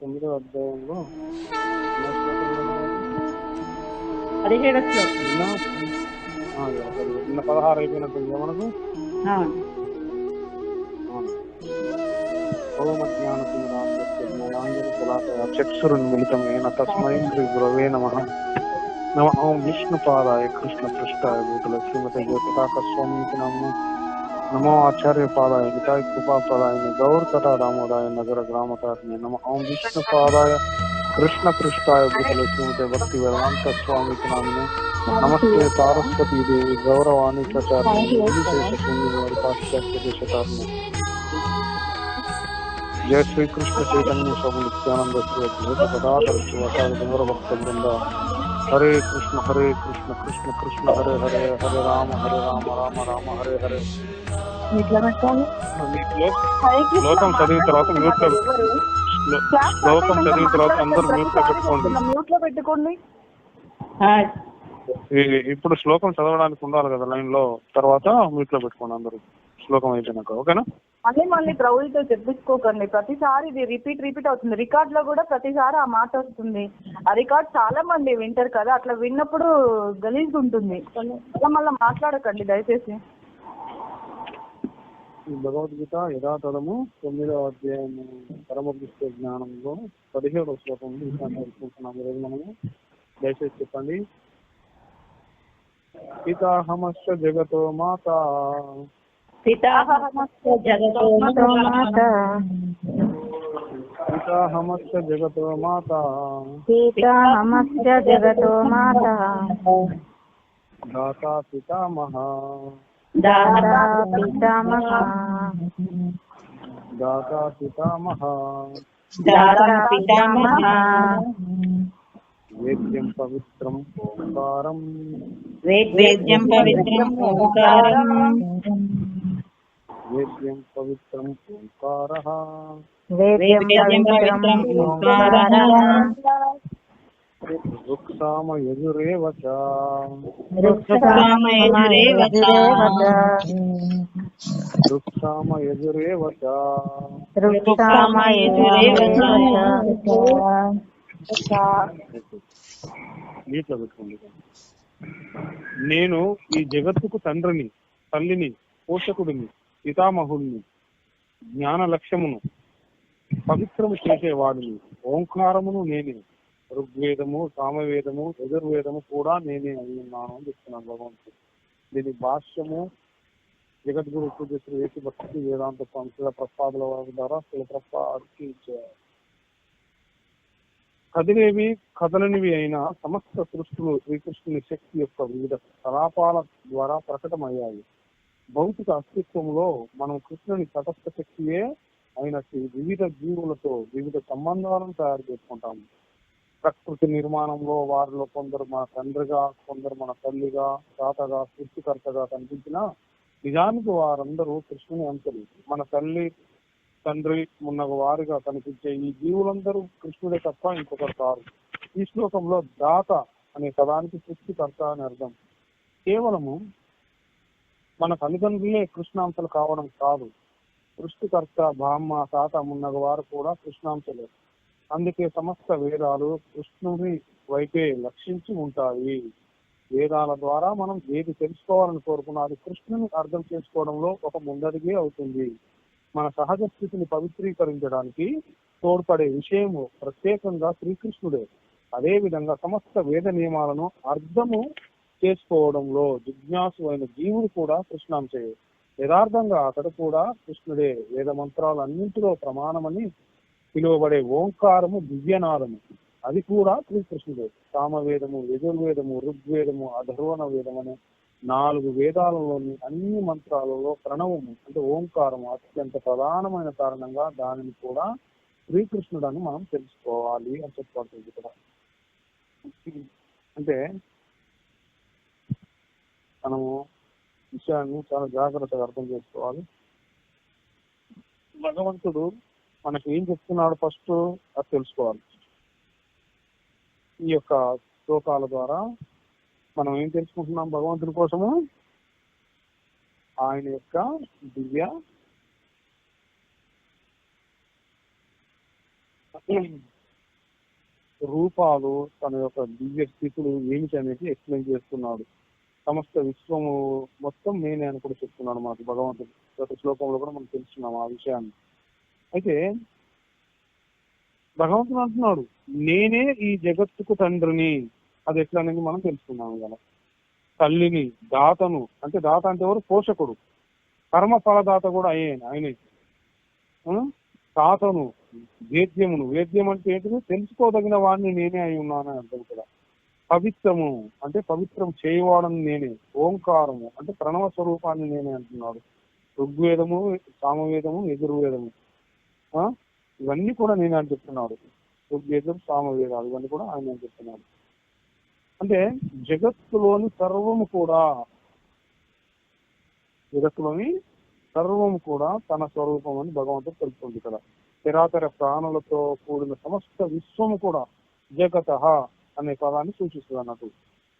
9వ అధ్యాయంలో 17వ శ్లోకం. నిన్న 16 అయిపోయినట్టుంది మనకు. చక్షురున్మిళితమేన తస్మై శ్రీ గురవే నమః. నమ ఓం విష్ణుపాదాయ కృష్ణ పృష్ఠాయ భూతల శ్రీమతి జ్యోతికాకస్వామికి నమో. నమో ఆచార్యపాదాయ నితాయ కృపాపదాయ గౌర్ కథా దామోదాయ నగర గ్రామతారిణి నమ. ఓం విష్ణుపాదాయ కృష్ణ పృష్ఠాయ భూతల శ్రీమతి భక్తి వేదాంత స్వామికి నామిని. నమస్తే సారస్వతీ దేవి గౌరవాణి ప్రచారిణి శూన్యవారి పాశ్చాత్య దేశతారిణి. జయ శ్రీకృష్ణ చైతన్య స్వామి నిత్యానంద శ్రీ అద్భుత పదార్థ గౌర భక్త బృంద. హరే కృష్ణ కృష్ణ కృష్ణ హరే హరే, హరే రామ రామ రామ హరే హరే. శ్లోకం చదివిన తర్వాత మ్యూట్ అందరూ మ్యూట్ లో పెట్టుకోండి. ఇప్పుడు శ్లోకం చదవడానికి ఉండాలి కదా లైన్ లో, తర్వాత మ్యూట్ లో పెట్టుకోండి అందరూ శ్లోకం అయిపోయినాక. ఓకేనా? మళ్ళీ ప్రభుత్వంతో చెప్పించుకోకండి. ప్రతిసారి ఇది రిపీట్ అవుతుంది. రికార్డ్ లో కూడా ప్రతిసారి ఆ మాట వస్తుంది. ఆ రికార్డ్ చాలా మంది వింటారు కదా, అట్లా విన్నప్పుడు గలీజ్ ఉంటుంది. మళ్ళీ మాట్లాడకండి దయచేసి. భగవద్గీత యథాతథము 9వ అధ్యాయం పరమదృష్ట జ్ఞానంలో 17వ శ్లోకం నేర్చుకుంటున్నాము ఈరోజు మనము. దయచేసి చెప్పండి. పితాహమశ్చ జగతో మాత, పితాహమశ్చ జగతో మాత, పితాహమశ్చ జగతో మాత, పితాహమశ్చ జగతో మాత, దాతా పితామహ, దాతా పితామహ, దాతా పితామహ, దాతా పితామహ, వేద్యం పవిత్రం ఓంకారం, వేద్యం పవిత్రం ఓంకారం, వేద్యం పవిత్రం ఓంకారః, వేద్యం పవిత్రం ఓంకారః, రుక్సామ యజురేవ చ, రుక్సామ యజురేవ చ, రుక్సామ యజురేవ చ, రుక్సామ యజురేవ చ. నీట్లో పెట్టుకోండి. నేను ఈ జగత్తుకు తండ్రిని, తల్లిని, పోషకుడిని, పితామహుడిని, జ్ఞాన లక్ష్యమును, పవిత్రము చేసేవాడిని. ఓంకారమును నేనే. ఋగ్వేదము, సామవేదము, యజుర్వేదము కూడా నేనే అయి ఉన్నాను అని చెప్తున్నాను భగవంతుడు. దీని భాష్యము జగద్గురు పూజ శ్రీ ఏసి భక్తి వేదాంత సంస్థల ప్రసాదుల వారి ద్వారా శిలప్రసాద్కి ఇచ్చారు. కదిలేవి కదలనివి అయిన సమస్త సృష్టిలు శ్రీకృష్ణుని శక్తి యొక్క వివిధ కలాపాల ద్వారా ప్రకటమయ్యాయి. భౌతిక అస్తిత్వంలో మనం కృష్ణుని తటస్థ శక్తియే అయినట్టు వివిధ జీవులతో వివిధ సంబంధాలను తయారు చేసుకుంటాము. ప్రకృతి నిర్మాణంలో వారిలో కొందరు మన తండ్రిగా, కొందరు మన తల్లిగా, తాతగా, సృష్టికర్తగా కనిపించిన నిజానికి వారందరూ కృష్ణుని అంశలు. మన తల్లి, తండ్రి మున్నగు వారిగా కనిపించే ఈ జీవులందరూ కృష్ణుడే తప్ప ఇంకొకరు కాదు. ఈ శ్లోకంలో దాత అనే పదానికి సృష్టికర్త అని అర్థం. కేవలము మన తల్లిదండ్రులే కృష్ణాంశలు కావడం కాదు, సృష్టికర్త, బామ్మ, తాత మున్నగు వారు కూడా కృష్ణాంశలే. అందుకే సమస్త వేదాలు కృష్ణుని వైపే లక్షించి ఉంటాయి. వేదాల ద్వారా మనం ఏది తెలుసుకోవాలని కోరుకున్నది కృష్ణుని అర్థం చేసుకోవడంలో ఒక ముందడిగే అవుతుంది. మన సహజ స్థితిని పవిత్రీకరించడానికి తోడ్పడే విషయము ప్రత్యేకంగా శ్రీకృష్ణుడే. అదే విధంగా సమస్త వేద నియమాలను అర్థము చేసుకోవడంలో జిజ్ఞాసు అయిన జీవుడు కూడా కృష్ణాంశే. యథార్థంగా అతడు కూడా కృష్ణుడే. వేద మంత్రాలన్నింటిలో ప్రమాణమని పిలువబడే ఓంకారము దివ్యనాదము, అది కూడా శ్రీకృష్ణుడే. సామవేదము, యజుర్వేదము, ఋగ్వేదము, అధర్వణ వేదం అనే 4 వేదాలలోని అన్ని మంత్రాలలో ప్రణవము అంటే ఓంకారము అత్యంత ప్రధానమైన కారణంగా దానిని కూడా శ్రీకృష్ణుడు అని మనం తెలుసుకోవాలి అని చెప్పబడుతుంది ఇక్కడ. అంటే మనము విషయాన్ని చాలా జాగ్రత్తగా అర్థం చేసుకోవాలి. భగవంతుడు మనకి ఏం చెప్తున్నాడు ఫస్ట్ అది తెలుసుకోవాలి. ఈ యొక్క శ్లోకాల ద్వారా మనం ఏం తెలుసుకుంటున్నాం? భగవంతుడి కోసము ఆయన యొక్క దివ్య రూపాలు, తన యొక్క దివ్య స్థితులు ఏమిటి అనేది ఎక్స్ప్లెయిన్ చేస్తున్నాడు. సమస్త విశ్వము మొత్తం నేనే అని కూడా చెప్తున్నాడు మాకు భగవంతుడు. గత శ్లోకంలో కూడా మనం తెలుసుకున్నాం ఆ విషయాన్ని. అయితే భగవంతుడు అంటున్నాడు నేనే ఈ జగత్తుకు తండ్రిని. అది ఎట్లా అనేది మనం తెలుసుకున్నాము కదా. తల్లిని, దాతను, అంటే దాత అంటే ఎవరు? పోషకుడు, కర్మ ఫలదాత కూడా ఆయనే. తాతను, వేద్యమును, వేద్యం అంటే ఏంటిది? తెలుసుకోదగిన వాడిని నేనే అయి ఉన్నానని అర్థం కూడా. పవిత్రము అంటే పవిత్రం చేయవాడని నేనే. ఓంకారము అంటే ప్రణవ స్వరూపాన్ని నేనే అంటున్నాడు. ఋగ్వేదము, సామవేదము, యజుర్వేదము ఇవన్నీ కూడా నేనే అని చెప్తున్నాడు. ఋగ్వేదం, సామవేదాలు ఇవన్నీ కూడా ఆయన అని చెప్తున్నాడు. అంటే జగత్తులోని సర్వము కూడా తన స్వరూపం అని భగవంతుడు తెలుస్తుంది ఇక్కడ. చరాచర ప్రాణులతో కూడిన సమస్త విశ్వము కూడా జగత అనే పదాన్ని సూచిస్తుంది అన్నట్టు.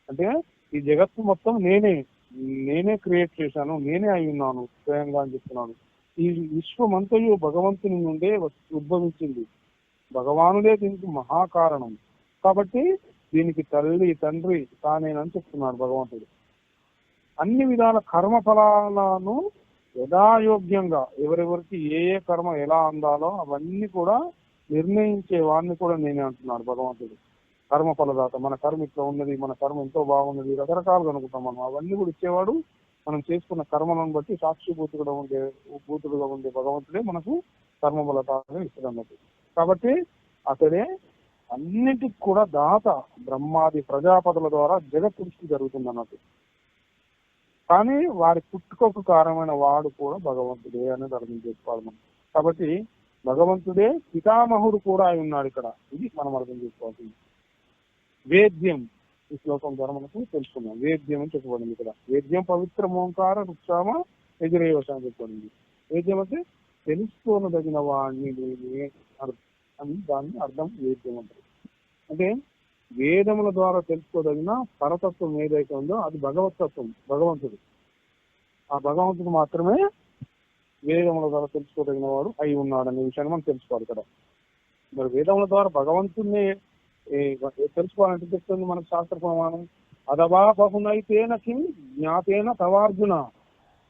అంటే ఈ జగత్తు మొత్తం నేనే క్రియేట్ చేశాను, నేనే అయి ఉన్నాను స్వయంగా అని చెప్తున్నాను. ఈ విశ్వమంతయు భగవంతుని నుండే ఉద్భవించింది. భగవానుడే దీనికి మహాకారణం. కాబట్టి దీనికి తల్లి, తండ్రి తానేనని చెప్తున్నాడు భగవంతుడు. అన్ని విధాల కర్మ ఫలాలను యథాయోగ్యంగా ఎవరెవరికి ఏ కర్మ ఎలా అందాలో అవన్నీ కూడా నిర్ణయించే వాడిని కూడా నేనే అంటున్నాడు భగవంతుడు. కర్మ ఫలదాత. మన కర్మ ఇట్లా ఉన్నది, మన కర్మ ఎంతో బాగున్నది, రకరకాలుగా అనుకుంటాం మనం. అవన్నీ కూడా ఇచ్చేవాడు. మనం చేసుకున్న కర్మలను బట్టి సాక్షిభూతుడుగా ఉండే భగవంతుడే మనకు కర్మ ఫలదాతగా ఇస్తాడు అన్నట్టు. కాబట్టి అతడే అన్నిటికి కూడా దాత. బ్రహ్మాది ప్రజాపతుల ద్వారా జగత్ సృష్టి జరుగుతుంది అన్నట్టు. కానీ వారి పుట్టుకకు కారణమైన వాడు కూడా భగవంతుడే అనేది అర్థం చేసుకోవాలి మనం. కాబట్టి భగవంతుడే పితామహుడు కూడా అయి ఉన్నాడు ఇక్కడ. ఇది మనం అర్థం చేసుకోవాల్సింది. వేద్యం ఈ శ్లోకం ద్వారా మనకు తెలుసుకున్నాం. వేద్యం అని చెప్పబడింది ఇక్కడ. వేద్యం పవిత్ర ఓంకార వృక్షామ యజురేవశ అని చెప్పబడింది. వేద్యం అంటే తెలుసుకోదగిన వాడిని అని దాన్ని అర్థం వేద్యం అంటారు. అంటే వేదముల ద్వారా తెలుసుకోదగిన పరతత్వం ఏదైతే ఉందో అది భగవతత్వం, భగవంతుడు. ఆ భగవంతుడు మాత్రమే వేదముల ద్వారా తెలుసుకోదగిన వాడు అయి ఉన్నాడు అనే విషయాన్ని మనం తెలుసుకోవాలి ఇక్కడ. మరి వేదముల ద్వారా భగవంతుడిని తెలుసుకోవాలంటే చెప్తుంది మనకు శాస్త్ర ప్రమాణం. అదవా బహునైతేన కిం జ్ఞాతేన తవార్జున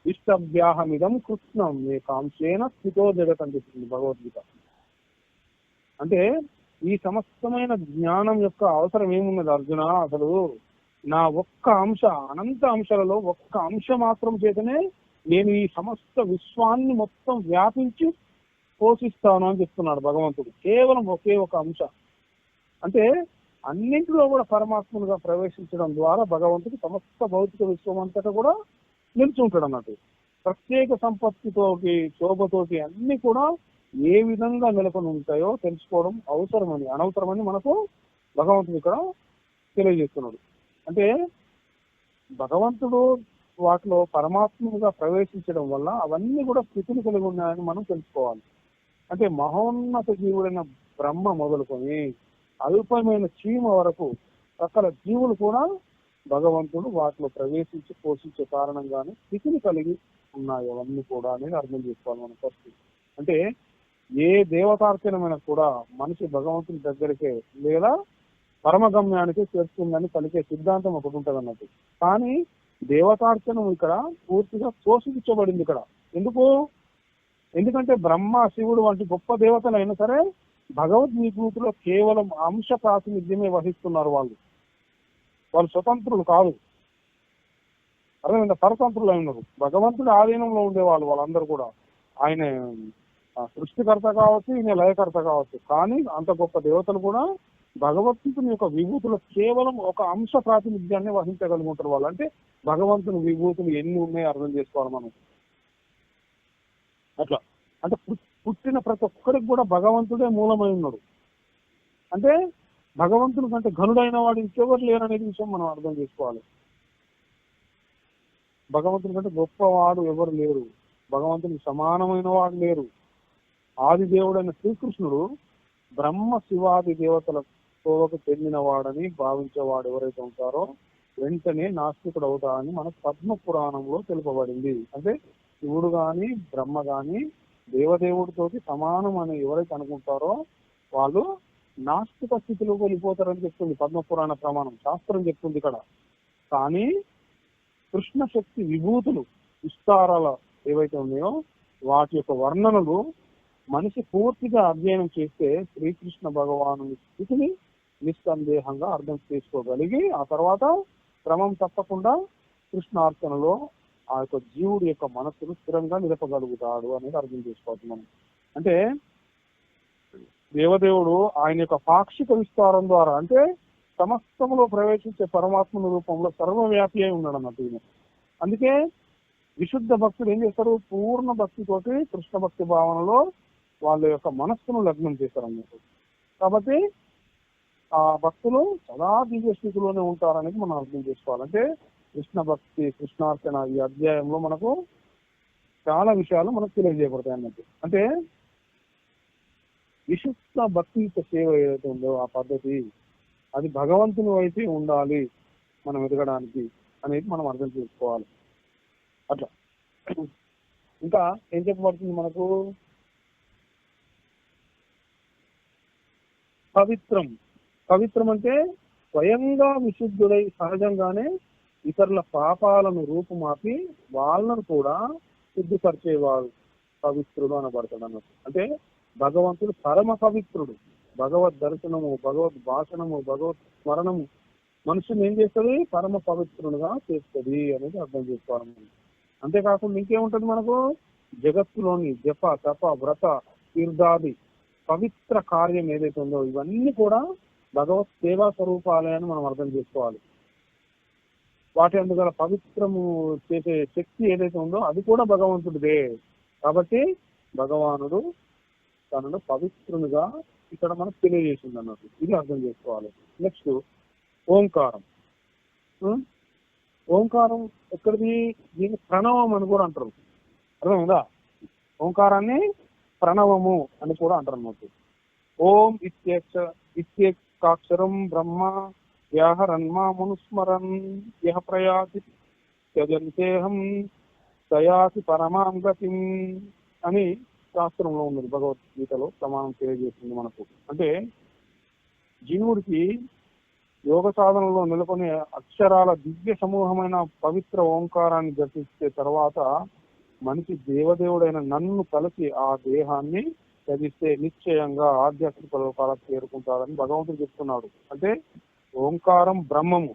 ఇష్టభ్యాహమిదం కృష్ణం మే కాంక్షేన స్థితో జగత్ అని చెప్తుంది భగవద్గీత. అంటే ఈ సమస్తమైన జ్ఞానం యొక్క అవసరం ఏమున్నది అర్జున? అసలు నా ఒక్క అంశ, అనంత అంశాలలో ఒక్క అంశ మాత్రం చేతనే నేను ఈ సమస్త విశ్వాన్ని మొత్తం వ్యాపించి పోషిస్తాను అని చెప్తున్నాడు భగవంతుడు. కేవలం ఒకే ఒక అంశ. అంటే అన్నింటిలో కూడా పరమాత్మలుగా ప్రవేశించడం ద్వారా భగవంతుడు సమస్త భౌతిక విశ్వం అంతటా కూడా నిలుచుంటాడు అన్నట్టు. ప్రత్యేక సంపత్తితోటి, శోభతోటి అన్ని కూడా ఏ విధంగా నెలకొని ఉంటాయో తెలుసుకోవడం అనవసరమని మనకు భగవంతుడు ఇక్కడ తెలియజేస్తున్నాడు. అంటే భగవంతుడు వాటిలో పరమాత్మగా ప్రవేశించడం వల్ల అవన్నీ కూడా స్థితిని కలిగి ఉన్నాయని మనం తెలుసుకోవాలి. అంటే మహోన్నత జీవుడైన బ్రహ్మ మొదలుకొని అల్పమైన చీమ వరకు సకల జీవులు కూడా భగవంతుడు వాటిలో ప్రవేశించి పోషించే కారణంగానే స్థితిని కలిగి ఉన్నాయి అవన్నీ కూడా అనేది అర్థం చేసుకోవాలి మనం ఫస్ట్. అంటే ఏ దేవతార్చనమైన కూడా మనిషి భగవంతుని దగ్గరికే లేదా పరమగమ్యానికి చేరుతుందని పలికే సిద్ధాంతం ఒకటి ఉంటుంది అన్నట్టు. కానీ దేవతార్చనం ఇక్కడ పూర్తిగా పోషించబడింది ఇక్కడ. ఎందుకంటే బ్రహ్మ, శివుడు వంటి గొప్ప దేవతలు అయినా సరే భగవద్గీతలో కేవలం అంశ ప్రాతినిధ్యమే వహిస్తున్నారు. వాళ్ళు స్వతంత్రులు కాదు, అర్థమైందా? పరతంత్రులు అయి ఉన్నారు. భగవంతుడి ఆధీనంలో ఉండేవాళ్ళు వాళ్ళందరూ కూడా. ఆయన సృష్టికర్త కావచ్చు, ఈయన లయకర్త కావచ్చు. కానీ అంత గొప్ప దేవతలు కూడా భగవంతుని యొక్క విభూతులు కేవలం ఒక అంశ ప్రాతినిధ్యాన్ని వహించగలుగుతారు వాళ్ళు. అంటే భగవంతుని విభూతులు ఎన్ని ఉన్నాయో అర్థం చేసుకోవాలి మనం. అట్లా అంటే పుట్టిన ప్రతి ఒక్కరికి కూడా భగవంతుడే మూలమై ఉన్నాడు. అంటే భగవంతుని కంటే ఘనుడైన వాడు ఇంకెవరు లేరు అనేది విషయం మనం అర్థం చేసుకోవాలి. భగవంతుని కంటే గొప్పవాడు ఎవరు లేరు, భగవంతునికి సమానమైన వాడు లేరు. ఆది దేవుడైన శ్రీకృష్ణుడు బ్రహ్మ శివాది దేవతల తోవకు చెందిన వాడని భావించేవాడు ఎవరైతే ఉంటారో వెంటనే నాస్తికుడు అవుతారని మన పద్మ పురాణంలో తెలుపబడింది. అంటే శివుడు గాని బ్రహ్మ గాని దేవదేవుడితోటి సమానం అని ఎవరైతే అనుకుంటారో వాళ్ళు నాస్తిక స్థితిలోకి వెళ్ళిపోతారని చెప్తుంది పద్మపురాణ ప్రమాణం, శాస్త్రం చెప్తుంది ఇక్కడ. కానీ కృష్ణ శక్తి విభూతులు విస్తారాల ఏవైతే ఉన్నాయో వాటి యొక్క వర్ణనలు మనిషి పూర్తిగా అధ్యయనం చేస్తే శ్రీకృష్ణ భగవాను స్థితిని నిస్సందేహంగా అర్థం చేసుకోగలిగి ఆ తర్వాత క్రమం తప్పకుండా కృష్ణార్చనలో ఆ యొక్క జీవుడి యొక్క మనస్సును స్థిరంగా నిలపగలుగుతాడు అనేది అర్థం చేసుకోవచ్చు మనం. అంటే దేవదేవుడు ఆయన యొక్క పాక్షిక విస్తారం ద్వారా, అంటే సమస్తములో ప్రవేశించే పరమాత్మ రూపంలో సర్వవ్యాపి అయి ఉన్నాడు అన్నట్టు ఈయన. అందుకే విశుద్ధ భక్తులు ఏం చేస్తారు, పూర్ణ భక్తితోటి కృష్ణ భక్తి భావనలో వాళ్ళ యొక్క మనస్సును లగ్నం చేస్తారు అన్నట్టు. కాబట్టి ఆ భక్తులు సదా దివ్య స్థితిలోనే ఉంటారనేది మనం అర్థం చేసుకోవాలంటే కృష్ణ భక్తి కృష్ణార్చన ఈ అధ్యాయంలో మనకు చాలా విషయాలు మనకు తెలియజేయబడతాయి అన్నట్టు. అంటే విశుద్ధ భక్తి సేవ ఏదైతే ఉందో ఆ పద్ధతి అది భగవంతుని వైపే ఉండాలి మనం ఎదగడానికి అనేది మనం అర్థం చేసుకోవాలి. అట్లా ఇంకా ఏం చెప్పబడుతుంది మనకు, పవిత్రం. పవిత్రం అంటే స్వయంగా విశుద్ధుడై సహజంగానే ఇతరుల పాపాలను రూపుమాపి వాళ్ళను కూడా శుద్ధిపరిచేవాడు పవిత్రుడు అనబడతాడు అన్నట్టు. అంటే భగవంతుడు పరమ పవిత్రుడు. భగవద్ దర్శనము, భగవద్ భాషణము, భగవత్ స్మరణము మనుషుని ఏం చేస్తుంది, పరమ పవిత్రుడుగా చేస్తుంది అనేది అర్థం చేసుకోవాలి. అంతేకాకుండా ఇంకేముంటది మనకు, జగత్తులోని జప తప వ్రత తీర్థాది పవిత్ర కార్యం ఏదైతే ఉందో ఇవన్నీ కూడా భగవత్ సేవా స్వరూపాలే అని మనం అర్థం చేసుకోవాలి. వాటి అందుగల పవిత్రము చేసే శక్తి ఏదైతే ఉందో అది కూడా భగవంతుడిదే. కాబట్టి భగవానుడు తనను పవిత్రునిగా ఇక్కడ మనకు తెలియజేసింది అన్నట్టు, ఇది అర్థం చేసుకోవాలి. నెక్స్ట్ ఓంకారం. ఓంకారం ఎక్కడిది, దీన్ని ప్రణవం అని కూడా అంటారు. అర్థమైందా, ఓంకారాన్ని ప్రణవము అని కూడా అంటారు అన్నట్టు. ఓం ఇత్యేకాక్షరం బ్రహ్మ వ్యాహరన్మా మనుస్మరన్ యః ప్రయాతి త్యజంతేహం దయాసి పరమాం గతిం అని శాస్త్రంలో ఉన్నది, భగవద్గీతలో ప్రమాణం తెలియజేస్తుంది మనకు. అంటే జీవుడికి యోగ సాధనలో నెలకొనే అక్షరాల దివ్య సమూహమైన పవిత్ర ఓంకారాన్ని దర్శించే తర్వాత మనిషి దేవదేవుడైన నన్ను కలిసి ఆ దేహాన్ని త్యజిస్తే నిశ్చయంగా ఆధ్యాత్మిక లోకాలకు చేరుకుంటాడని భగవంతుడు చెప్తున్నాడు. అంటే ఓంకారం బ్రహ్మము,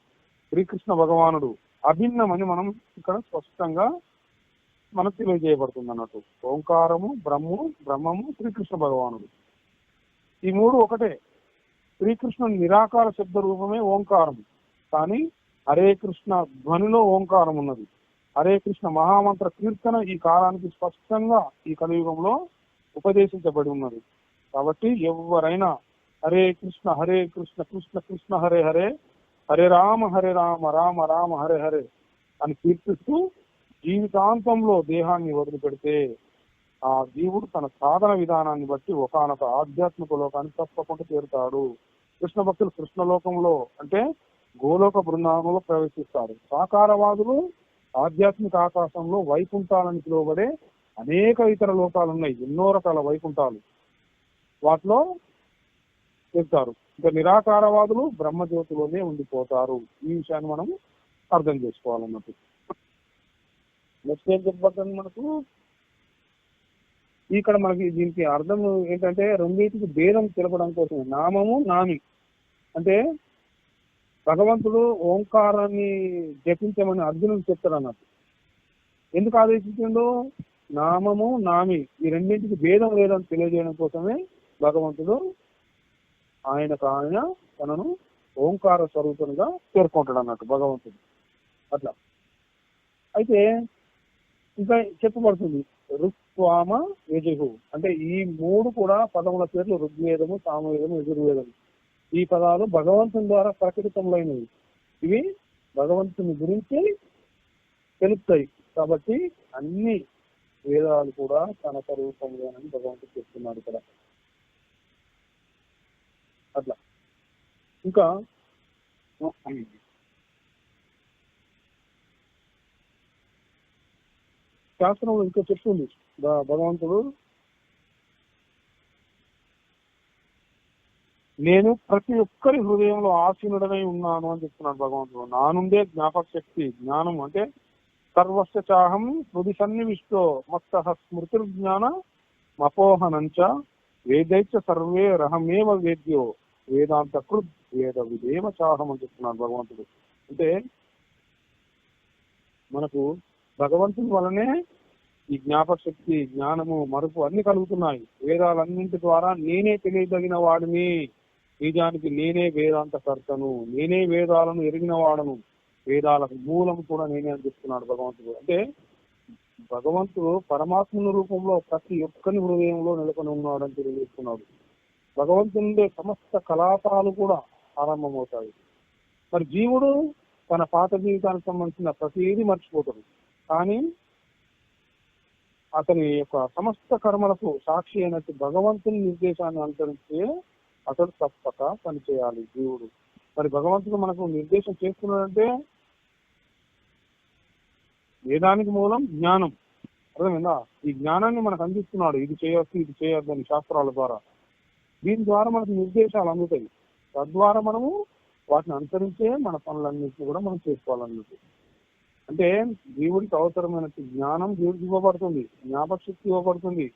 శ్రీకృష్ణ భగవానుడు అభిన్నమని మనం ఇక్కడ స్పష్టంగా మనకు తెలియజేయబడుతుంది అన్నట్టు. ఓంకారము బ్రహ్మము శ్రీకృష్ణ భగవానుడు, ఈ మూడు ఒకటే. శ్రీకృష్ణుని నిరాకార శబ్ద రూపమే ఓంకారం, కానీ హరే కృష్ణ ధ్వనిలో ఓంకారం ఉన్నది. హరే కృష్ణ మహామంత్ర కీర్తన ఈ కాలానికి స్పష్టంగా ఈ కలియుగంలో ఉపదేశించబడి ఉన్నది. కాబట్టి ఎవరైనా హరే కృష్ణ కృష్ణ కృష్ణ హరే హరే, హరే రామ రామ రామ హరే హరే అని కీర్తిస్తూ జీవితాంతంలో దేహాన్ని వదిలిపెడితే ఆ జీవుడు తన సాధన విధానాన్ని బట్టి ఒకానొక ఆధ్యాత్మిక లోకానికి తప్పకుండా చేరుతాడు. కృష్ణ భక్తులు కృష్ణ లోకంలో అంటే గోలోక బృందావనంలో ప్రవేశిస్తారు. సాకారవాదులు ఆధ్యాత్మిక ఆకాశంలో వైకుంఠాలని పిలువబడే అనేక ఇతర లోకాలు ఉన్నాయి, ఎన్నో రకాల వైకుంఠాలు, వాటిలో చెప్తారు. ఇంకా నిరాకారవాదులు బ్రహ్మజ్యోతిలోనే ఉండిపోతారు. ఈ విషయాన్ని మనం అర్థం చేసుకోవాలన్నట్టు. నెక్స్ట్ ఏం చెప్పబడుతుంది మనకు, ఇక్కడ మనకి దీనికి అర్థం ఏంటంటే రెండింటికి భేదం తెలపడం కోసం నామము నామి. అంటే భగవంతుడు ఓంకారాన్ని జపించమని అర్జునుడు చెప్తాడు అన్నట్టు. ఎందుకు ఆదేశించిండు, నామము నామి ఈ రెండింటికి భేదం లేదని తెలియజేయడం కోసమే భగవంతుడు ఆయన తనను ఓంకార స్వరూపంగా పేర్కొంటాడు అన్నట్టు భగవంతుడు. అట్లా అయితే ఇంకా చెప్పబడుతుంది ఋక్వామ యజుహు, అంటే ఈ మూడు కూడా పదముల పేర్లు ఋగ్వేదము, సామవేదము, యజుర్వేదము. ఈ పదాలు భగవంతుని ద్వారా ప్రకటితములైనవి. ఇవి భగవంతుని గురించి తెలుపుతాయి. కాబట్టి అన్ని వేదాలు కూడా తన స్వరూపంలోనని భగవంతుడు చెప్తున్నాడు ఇక్కడ. అట్లా ఇంకా శాస్త్రంలో ఇంకా చెప్తుంది భగవంతుడు నేను ప్రతి ఒక్కరి హృదయంలో ఆసీనుడనై ఉన్నాను అని చెప్తున్నాడు భగవంతుడు. నా నుండే జ్ఞాపక శక్తి, జ్ఞానం అంటే సర్వస్య చాహం హృది సన్నివిష్టో మత్త స్మృతిర్జ్ఞాన మపోహనంచ వేదైచ సర్వే రహమేవ వేద్యో వేదాంత కృద్ వేద విదేవ చాహం అని చెప్తున్నాడు భగవంతుడు. అంటే మనకు భగవంతుని వలనే ఈ జ్ఞాపక శక్తి, జ్ఞానము, మరుపు అన్ని కలుగుతున్నాయి. వేదాలన్నింటి ద్వారా నేనే తెలియదగిన వాడిని, నిజానికి నేనే వేదాంత కర్తను, నేనే వేదాలను ఎరిగిన వాడను, వేదాలకు మూలం కూడా నేనే అని చెప్తున్నాడు భగవంతుడు. అంటే భగవంతుడు పరమాత్మ రూపంలో ప్రతి ఒక్కరి హృదయంలో నెలకొని ఉన్నాడు అని తెలియజేస్తున్నాడు. భగవంతుని సమస్త కలాపాలు కూడా ఆరంభమవుతాయి. మరి జీవుడు తన పాత జీవితానికి సంబంధించిన ప్రతిదీ మర్చిపోతాడు. కానీ అతని యొక్క సమస్త కర్మలకు సాక్షి అయినట్టు భగవంతుని నిర్దేశాన్ని అనుసరించి అతడు తప్పక పనిచేయాలి జీవుడు. మరి భగవంతుడు మనకు నిర్దేశం చేస్తున్నాడంటే వేదానికి మూలం జ్ఞానం, అర్థమైందా? ఈ జ్ఞానాన్ని మనకు అందిస్తున్నాడు. ఇది చేయొచ్చు, ఇది చేయొద్దు అని శాస్త్రాల ద్వారా. దీని ద్వారా మనకు నిర్దేశాలు అందుతాయి. తద్వారా మనము వాటిని అనుసరించే మన పనులన్నింటినీ కూడా మనం చేసుకోవాలన్నట్టు. అంటే జీవుడికి అవసరమైన జ్ఞానం జీవుడికి ఇవ్వబడుతుంది, జ్ఞాపక శక్తి ఇవ్వబడుతుంది.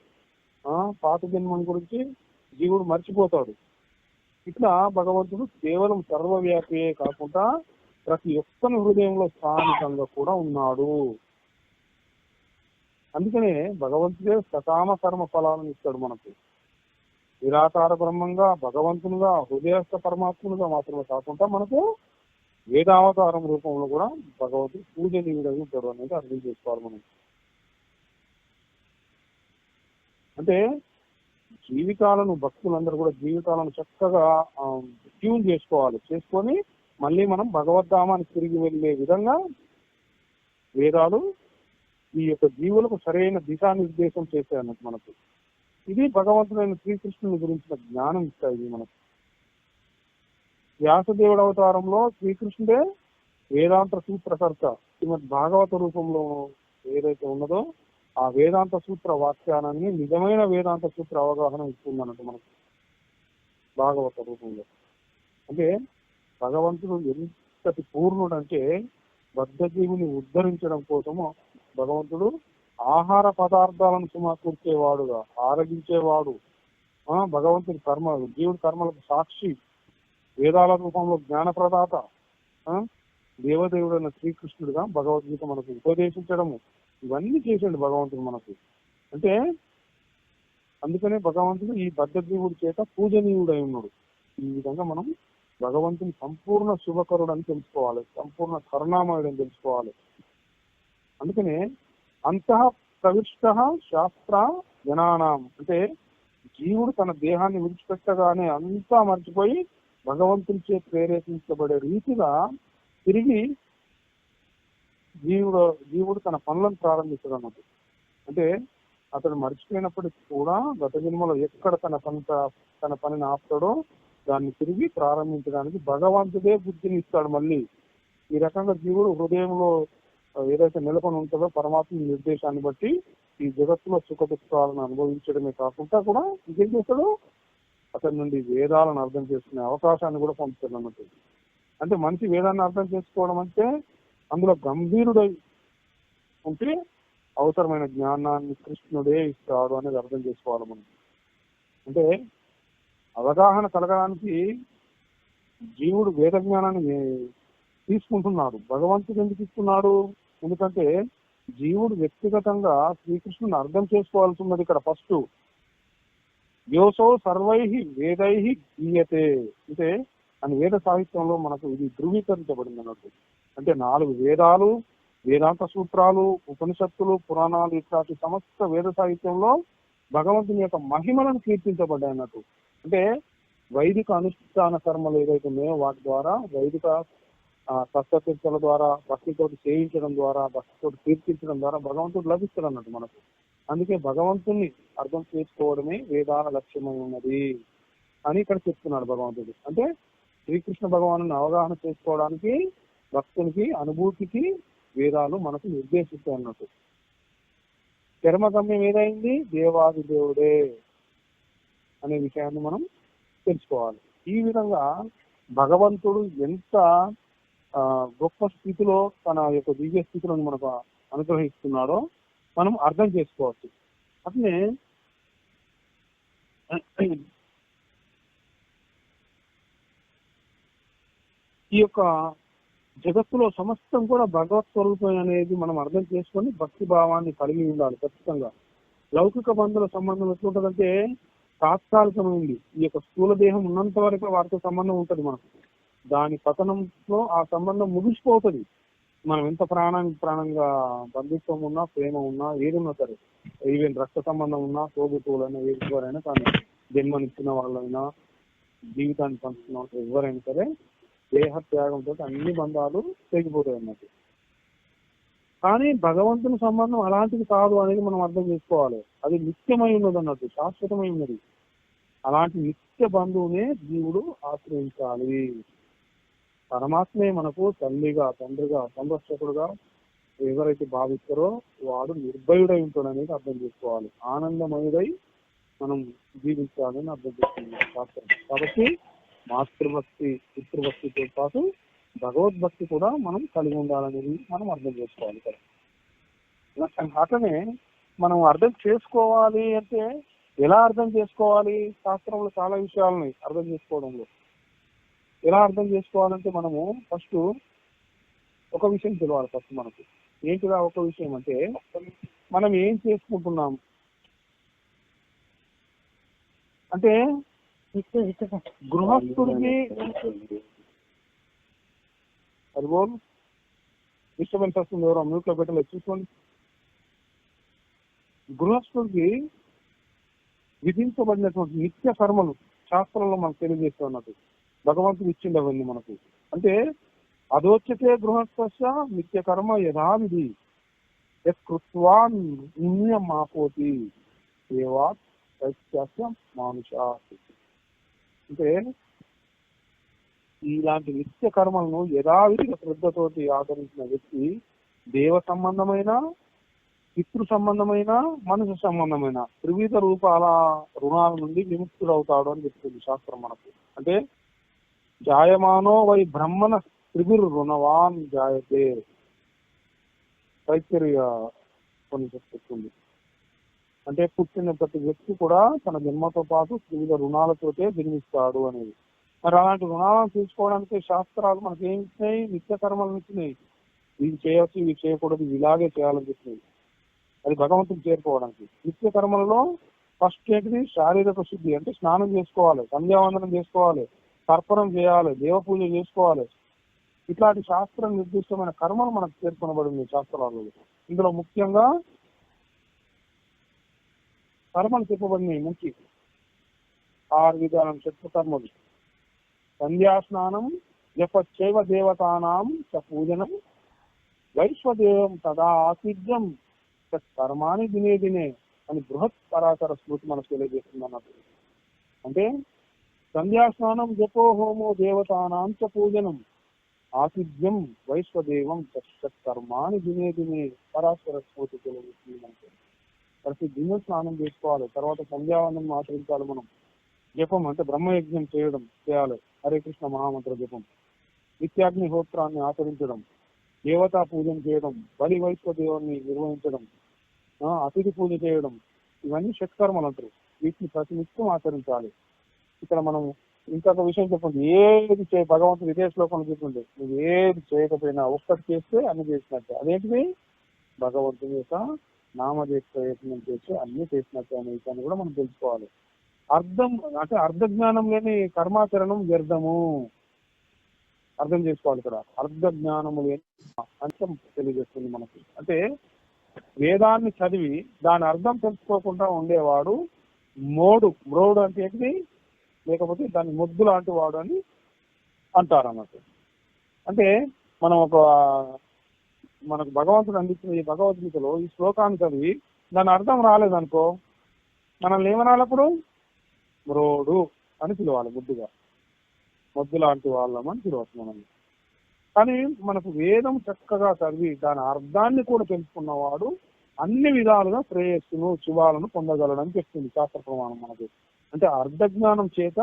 పాత జన్మం గురించి జీవుడు మర్చిపోతాడు. ఇట్లా భగవంతుడు కేవలం సర్వవ్యాపియే కాకుండా ప్రతి ఒక్కరి హృదయంలో స్థానికంగా కూడా ఉన్నాడు. అందుకనే భగవంతుడే సకామ కర్మ ఫలాలను ఇస్తాడు మనకు. నిరాకార బ్రహ్మంగా, భగవంతునిగా, హృదయస్థ పరమాత్మునిగా మాత్రమే కాకుండా మనకు వేదావతారం రూపంలో కూడా భగవంతుడు పూజనీయుడై ఉంటాడు అనేది అర్థం చేసుకోవాలి మనం. అంటే జీవితాలను, భక్తులందరూ కూడా జీవితాలను చక్కగా ట్యూన్ చేసుకోవాలి. చేసుకొని మళ్ళీ మనం భగవద్ధామానికి తిరిగి వెళ్ళే విధంగా వేదాలు ఈ యొక్క జీవులకు సరైన దిశానిర్దేశం చేశాయన్నట్టు మనకు. ఇది భగవంతుడైన శ్రీకృష్ణుని గురించిన జ్ఞానం ఇస్తాయి మనకు. వ్యాసదేవుడు అవతారంలో శ్రీకృష్ణుడే వేదాంత సూత్రకర్త. శ్రీమద్ భాగవత రూపంలో ఏదైతే ఉన్నదో ఆ వేదాంత సూత్ర వాక్యానాన్ని నిజమైన వేదాంత సూత్ర అవగాహన ఇస్తుందన్నట్టు మనకు భాగవత రూపంలో. అంటే భగవంతుడు ఎంతటి పూర్ణుడు అంటే బద్ధజీవిని ఉద్ధరించడం కోసము భగవంతుడు ఆహార పదార్థాలను సమకూర్చేవాడుగా, ఆరగించేవాడు, భగవంతుడి కర్మ, జీవుడి కర్మలకు సాక్షి, వేదాల రూపంలో జ్ఞాన ప్రదాత, దేవదేవుడైన శ్రీకృష్ణుడిగా భగవద్గీత మనకు ఉపదేశించడము, ఇవన్నీ చేశాడు భగవంతుడు మనకు. అంటే అందుకనే భగవంతుడు ఈ బద్ధజీవుడి చేత పూజనీయుడై ఉన్నాడు. ఈ విధంగా మనం భగవంతుని సంపూర్ణ శుభకరుడు అని తెలుసుకోవాలి, సంపూర్ణ కరుణామయుడు అని తెలుసుకోవాలి. అందుకనే అంతః ప్రవిష్ట శాస్త్ర జనానాం అంటే జీవుడు తన దేహాన్ని విడిచిపెట్టగానే అంతా మర్చిపోయి భగవంతునిచే ప్రేరేపించబడే రీతిగా తిరిగి జీవుడు తన పనులను ప్రారంభిస్తాడు అన్నట్టు. అంటే అతడు మర్చిపోయినప్పటికీ కూడా గత జన్మలో ఎక్కడ తన పనిని ఆపుతాడో దాన్ని తిరిగి ప్రారంభించడానికి భగవంతుడే బుద్ధిని ఇస్తాడు. మళ్ళీ ఈ రకంగా జీవుడు హృదయంలో ఏదైతే నెలకొని ఉంటుందో పరమాత్మ నిర్దేశాన్ని బట్టి ఈ జగత్తులో సుఖ దుఃఖాలను అనుభవించడమే కాకుండా కూడా ఇంకేం చేస్తాడు, అతని నుండి వేదాలను అర్థం చేసుకునే అవకాశాన్ని కూడా పొందుతాడు అన్నట్టు. అంటే మనిషి వేదాన్ని అర్థం చేసుకోవడం అంటే అందులో గంభీరుడై ఉంటే అవసరమైన జ్ఞానాన్ని కృష్ణుడే ఇస్తాడు అనేది అర్థం చేసుకోవాలి మనం. అంటే అవగాహన కలగడానికి జీవుడు వేద జ్ఞానాన్ని తీసుకుంటున్నాడు. భగవంతుడు ఎందుకు ఇస్తున్నాడు? ఎందుకంటే జీవుడు వ్యక్తిగతంగా శ్రీకృష్ణుని అర్థం చేసుకోవాల్సి ఉన్నది. ఇక్కడ ఫస్ట్ యోసో సర్వై వేదై గీయతే అంటే అని వేద సాహిత్యంలో మనకు ఇది ధృవీకరించబడింది అన్నట్టు. అంటే 4 వేదాలు, వేదాంత సూత్రాలు, ఉపనిషత్తులు, పురాణాలు ఇట్లాంటి సమస్త వేద సాహిత్యంలో భగవంతుని యొక్క మహిమలను కీర్తించబడ్డాయి అన్నట్టు. అంటే వైదిక అనుష్ఠాన కర్మలు ఏదైతే ఉన్నాయో వాటి ద్వారా, వైదిక తత్వచర్చల ద్వారా, భక్తితో చేయించడం ద్వారా, భక్తితో కీర్తించడం ద్వారా భగవంతుడు లభిస్తాడు అన్నట్టు మనకు. అందుకే భగవంతుని అర్థం చేసుకోవడమే వేదాల లక్ష్యమై ఉన్నది అని ఇక్కడ చెప్తున్నాడు భగవంతుడు. అంటే శ్రీకృష్ణ భగవాను అవగాహన చేసుకోవడానికి, భక్తునికి అనుభూతికి వేదాలు మనకు నిర్దేశిస్తాయి అన్నట్టు. చర్మగమ్యం ఏదైంది? దేవాది దేవుడే అనే విషయాన్ని మనం తెలుసుకోవాలి. ఈ విధంగా భగవంతుడు ఎంత గొప్ప స్థితిలో తన యొక్క దివ్య స్థితిలో మనకు అనుగ్రహిస్తున్నాడో మనం అర్థం చేసుకోవచ్చు. అట్లే ఈ యొక్క జగత్తులో సమస్తం కూడా భగవత్ స్వరూపం అనేది మనం అర్థం చేసుకొని భక్తి భావాన్ని కలిగి ఉండాలి ఖచ్చితంగా. లౌకిక బంధువుల సంబంధం ఎట్లుంటదంటే తాత్కాలికమైంది. ఈ యొక్క స్థూల దేహం ఉన్నంత వరకు వారితో సంబంధం ఉంటుంది మనకు. దాని పతనంలో ఆ సంబంధం ముగిసిపోతుంది. మనం ఎంత ప్రాణంగా బంధుత్వం ఉన్నా, ప్రేమ ఉన్నా, ఏదున్నా సరే, ఈవెన్ రక్త సంబంధం ఉన్నా, తోబుట్టువులైనా, ఎవరైనా కానీ, జన్మనిచ్చిన వాళ్ళైనా, జీవితాన్ని పంచుకున్న వాళ్ళు ఎవరైనా సరే దేహ త్యాగంతో అన్ని బంధాలు తెగిపోతాయి అన్నట్టు. కానీ భగవంతుని సంబంధం అలాంటిది కాదు అనేది మనం అర్థం చేసుకోవాలి. అది నిత్యమై ఉన్నది అన్నట్టు, శాశ్వతమై ఉన్నది. అలాంటి నిత్య బంధువునే జీవుడు ఆశ్రయించాలి. పరమాత్మే మనకు తల్లిగా, తండ్రిగా, సంరక్షకుడుగా ఎవరైతే భావిస్తారో వాడు నిర్భయుడై ఉంటాడు అనేది అర్థం చేసుకోవాలి. ఆనందమయుడై మనం జీవించాలని అర్థం చేసుకుంటాం శాస్త్రం. కాబట్టి మాతృభక్తి, పితృభక్తితో పాటు భగవద్భక్తి కూడా మనం కలిగి ఉండాలనేది మనం అర్థం చేసుకోవాలి కదా. అట్లనే మనం అర్థం చేసుకోవాలి అంటే ఎలా అర్థం చేసుకోవాలి? శాస్త్రంలో చాలా విషయాలని అర్థం చేసుకోవడంలో ఎలా అర్థం చేసుకోవాలంటే మనము ఫస్ట్ ఒక విషయం తెలియాలి. ఫస్ట్ మనకు ఏంటిదా ఒక విషయం అంటే మనం ఏం చేసుకుంటున్నాం అంటే గృహస్థుడికి అదిగోలు డిస్టర్బెన్స్ వస్తుంది, ఎవరో మ్యూట్ లో పెట్టలేదు చూసుకోండి. గృహస్థుడికి విధించబడినటువంటి నిత్య కర్మలు శాస్త్రంలో మనకు తెలియజేస్తూ ఉన్నట్టు భగవంతుడు ఇచ్చింది అవన్నీ మనకు. అంటే అదోచ్యతే గృహస్థ నిత్య కర్మ యథావిధి కృత్వా మాపోతి మానుష. అంటే ఇలాంటి నిత్య కర్మలను యథావిధిగా శ్రద్ధతోటి ఆచరించిన వ్యక్తి దేవ సంబంధమైన, పితృ సంబంధమైన, మనుషు సంబంధమైన త్రివిధ రూపాల రుణాల నుండి విముక్తుడవుతాడు అని చెప్తుంది శాస్త్రం మనకు. అంటే జాయమానో వై బ్రహ్మణ త్రివిర్ రుణవాన్ జాయతే తైత్తరీయ కొన్ని చెప్తుంది. అంటే పుట్టిన ప్రతి వ్యక్తి కూడా తన జన్మతో పాటు త్రివిధ రుణాలతోటే జన్మిస్తాడు అనేది. మరి అలాంటి రుణాలను తీసుకోవడానికి శాస్త్రాలు మనకి ఏమి ఇచ్చినాయి? నిత్య కర్మలను ఇచ్చినాయి. ఇవి చేయవచ్చు, ఇవి చేయకూడదు, ఇవి ఇలాగే చేయాలని చెప్పినాయి. అది భగవంతుని చేరుకోవడానికి. నిత్య కర్మలలో ఫస్ట్ ఏంటిది? శారీరక శుద్ధి. అంటే స్నానం చేసుకోవాలి, సంధ్యావందనం చేసుకోవాలి, తర్పణం చేయాలి, దేవ పూజ చేసుకోవాలి. ఇట్లాంటి శాస్త్ర నిర్దిష్టమైన కర్మలు మనకు పేర్కొనబడింది శాస్త్రాలలో. ఇందులో ముఖ్యంగా కర్మలు చెప్పబడినాయి. ముఖ్య 6 విధానం చెట్టు కర్మలు. సంధ్యాస్నానం, జపచ్చైవ దేవతానాం చ పూజనం, వైశ్వదేవం తదా ఆసిద్యం కర్మాని దినే దినే అని బృహత్ పరాశర స్మృతి మనకు తెలియజేస్తుంది అన్నట్టు. అంటే సంధ్యాస్నానం, జపో హోమో దేవతానాం చ పూజనం, ఆసిద్యం వైశ్వదేవం కర్మాని దినే దినే పరాశర స్మృతి తెలియజేస్తుంది మనకు. ప్రతి దిన స్నానం చేసుకోవాలి, తర్వాత సంధ్యావందనం ఆచరించాలి. మనం జపం అంటే బ్రహ్మయజ్ఞం చేయాలి, హరే కృష్ణ మహామంత్ర జపం, నిత్యాగ్నిహోత్రాన్ని ఆచరించడం, దేవతా పూజన చేయడం, బలి వైశ్వదేవాన్ని నిర్వహించడం, అతిథి పూజ చేయడం, ఇవన్నీ షట్కర్మలు అంటారు. వీటిని ప్రతి నిత్యం ఆచరించాలి. ఇక్కడ మనం ఇంకొక విషయం చెప్పండి, ఏది భగవంతుడు ఇదే శ్లోకంలో చెప్పింది, నువ్వు ఏది చేయకపోయినా ఒక్కటి చేస్తే అన్ని చేసినట్టే. అదేంటిది? భగవంతుని యొక్క నామదేశ ప్రయత్నం చేస్తే అన్ని చేసినట్టే అనే విషయాన్ని కూడా మనం తెలుసుకోవాలి. అర్థం అంటే అర్ధ జ్ఞానం లేని కర్మాచరణం వ్యర్థము. అర్థం చేసుకోవాలి. ఇక్కడ అర్ధ జ్ఞానము లేని అంశం తెలియజేస్తుంది మనకి. అంటే వేదాన్ని చదివి దాని అర్థం తెలుసుకోకుండా ఉండేవాడు మ్రోడు అంటే ఏంటిది? లేకపోతే దాన్ని మొద్దు లాంటి వాడు అని అంటారు అన్నట్టు. అంటే మనం మనకు భగవంతుడు అందించిన ఈ భగవద్గీతలో ఈ శ్లోకాన్ని చదివి దాని అర్థం రాలేదనుకో, మనల్ని ఏమనాలప్పుడు? మ్రోడు అని పిలవాలి, ముద్దుగా, మొద్దు లాంటి వాళ్ళమని పిలవచ్చు మనల్ని. కానీ మనకు వేదం చక్కగా చదివి దాని అర్థాన్ని కూడా తెలుసుకున్నవాడు అన్ని విధాలుగా శ్రేయస్సును, శుభాలను పొందగలడని చెప్తుంది శాస్త్ర ప్రమాణం మనకు. అంటే అర్ధ జ్ఞానం చేత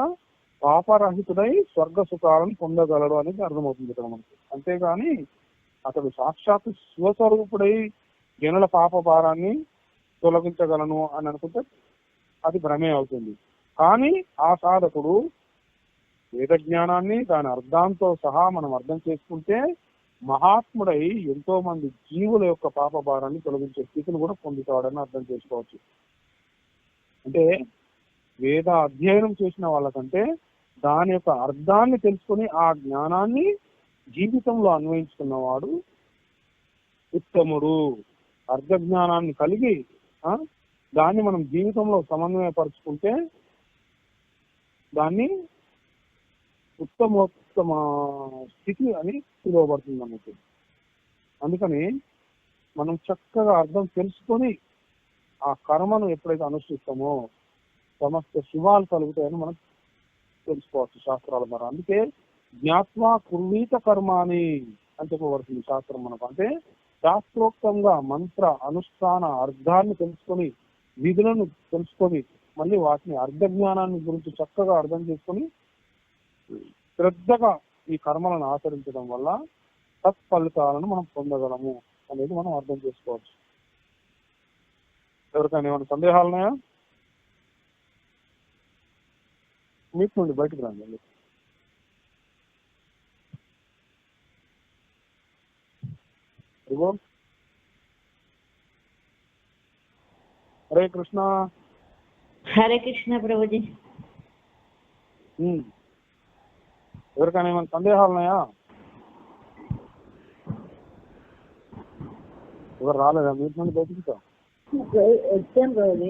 పాపరహితుడై స్వర్గ సుఖాలను పొందగలడు అనేది అర్థమవుతుంది ఇక్కడ మనకి. అంతేగాని అతడు సాక్షాత్ శివస్వరూపుడై జనుల పాప భారాన్ని తొలగించగలను అని అనుకుంటే అది భ్రమే అవుతుంది. కానీ ఆ సాధకుడు వేద జ్ఞానాన్ని దాని అర్థంతో సహా మనం అర్థం చేసుకుంటే మహాత్ముడై ఎంతో మంది జీవుల యొక్క పాప భారాన్ని తొలగించే స్థితిని కూడా పొందుతాడని అర్థం చేసుకోవచ్చు. అంటే వేద అధ్యయనం చేసిన వాళ్ళకంటే దాని యొక్క అర్థాన్ని తెలుసుకొని ఆ జ్ఞానాన్ని జీవితంలో అన్వయించుకున్నవాడు ఉత్తముడు. అర్ధ జ్ఞానాన్ని కలిగి దాన్ని మనం జీవితంలో సమన్వయపరుచుకుంటే దాన్ని ఉత్తమోత్తమ స్థితి అని పిలువబడుతుంది అన్నట్టు. అందుకని మనం చక్కగా అర్థం తెలుసుకొని ఆ కర్మను ఎప్పుడైతే అనుష్ఠిస్తామో సమస్త శుభాలు కలుగుతాయని మనం తెలుసుకోవచ్చు శాస్త్రాల ద్వారా. అందుకే జ్ఞాత్వా కుర్వీత కర్మాని అని చెప్పబడుతుంది శాస్త్రం మనకు. అంటే శాస్త్రోక్తంగా మంత్ర అనుష్ఠాన అర్థాన్ని తెలుసుకొని విధులను తెలుసుకొని మళ్ళీ వాటిని అర్ధ జ్ఞానాన్ని గురించి చక్కగా అర్థం చేసుకొని శ్రద్ధగా ఈ కర్మలను ఆచరించడం వల్ల తత్ఫలితాలను మనం పొందగలము అనేది మనం అర్థం చేసుకోవచ్చు. ఎవరికైనా ఏమైనా సందేహాలు ఉన్నాయా? మీకు నుండి బయటకు రండి. హరే కృష్ణ. హరే కృష్ణ ప్రభుజీ. ఎవరికైనా ఏమైనా సందేహాలు ఉన్నాయా? ఎవరు రాలేదా? మీరు నుండి బయటకు వచ్చాను ప్రభుజీ.